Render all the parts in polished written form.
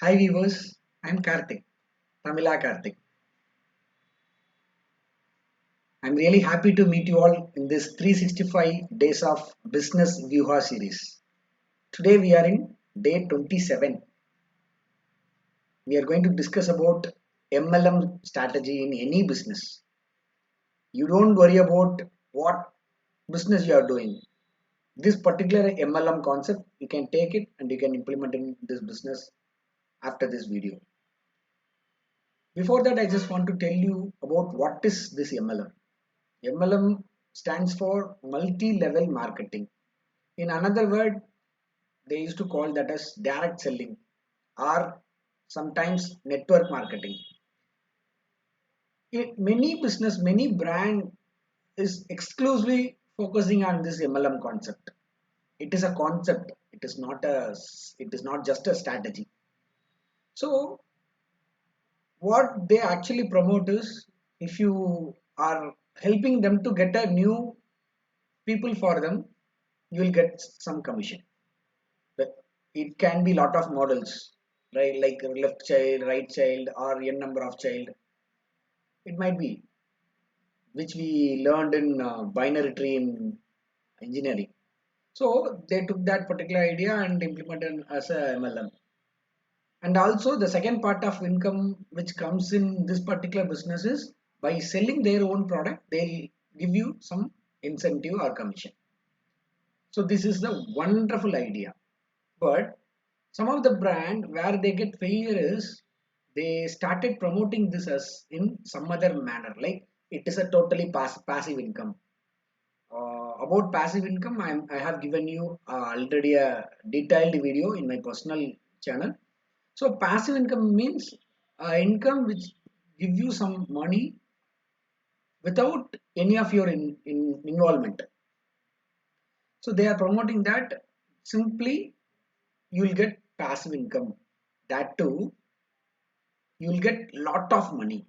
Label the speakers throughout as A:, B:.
A: Hi viewers, I'm Karthik, Tamila Karthik. I'm really happy to meet you all in this 365 Days of Business Vyuha series. Today we are in day 27. We are going to discuss about MLM strategy in any business. You don't worry about what business you are doing. This particular MLM concept, you can take it and you can implement in this business after this video. Before that, I just want to tell you about what is this MLM. MLM stands for multi-level marketing. In another word, they used to call that as direct selling or sometimes network marketing. Many business, many brand is exclusively focusing on this MLM concept. It is a concept. It is not just a strategy. So what they actually promote is if you are helping them to get a new people for them, you will get some commission. But it can be lot of models, right? Like left child, right child, or n number of child. It might be which we learned in binary tree in engineering. So they took that particular idea and implemented as a MLM. And also the second part of income which comes in this particular business is by selling their own product, they'll give you some incentive or commission. So this is the wonderful idea. But some of the brand where they get failure is they started promoting this as in some other manner, like it is a totally passive income. About passive income, I have given you already a detailed video in my personal channel. So passive income means income which give you some money without any of your involvement. So they are promoting that simply you will get passive income. That too, you will get lot of money.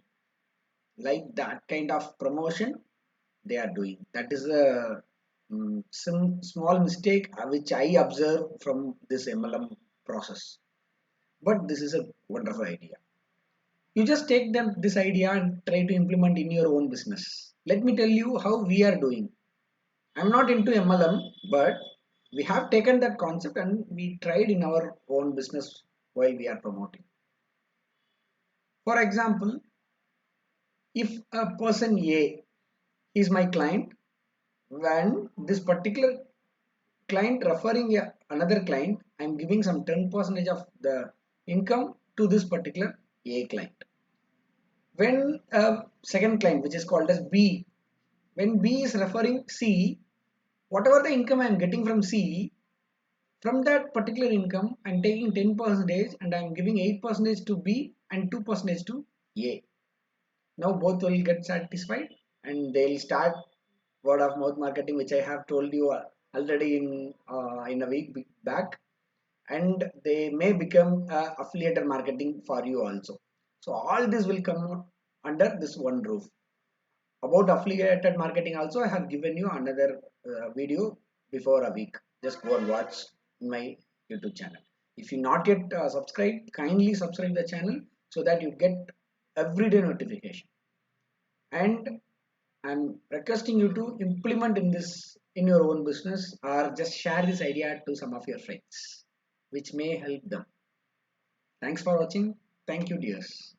A: Like that kind of promotion they are doing. That is a some small mistake which I observe from this MLM process. But this is a wonderful idea. You just take them this idea and try to implement in your own business. Let me tell you how we are doing. I'm not into MLM, but we have taken that concept and we tried in our own business while we are promoting. For example, if a person A is my client, when this particular client referring another client, I'm giving some 10% of the income to this particular A client. When a second client, which is called as B, when B is referring C, whatever the income I'm getting from C, from that particular income, I'm taking 10% and I'm giving 8% to B and 2% to A. Now both will get satisfied and they'll start word of mouth marketing, which I have told you already in a week back, and they may become affiliate marketing for you also. So all this will come under this one roof. About affiliated marketing also, I have given you another video before a week. Just go and watch in my YouTube channel. If you not yet subscribed, kindly subscribe the channel so that you get everyday notification. And I'm requesting you to implement in this in your own business or just share this idea to some of your friends, which may help them. Thanks for watching. Thank you, dears.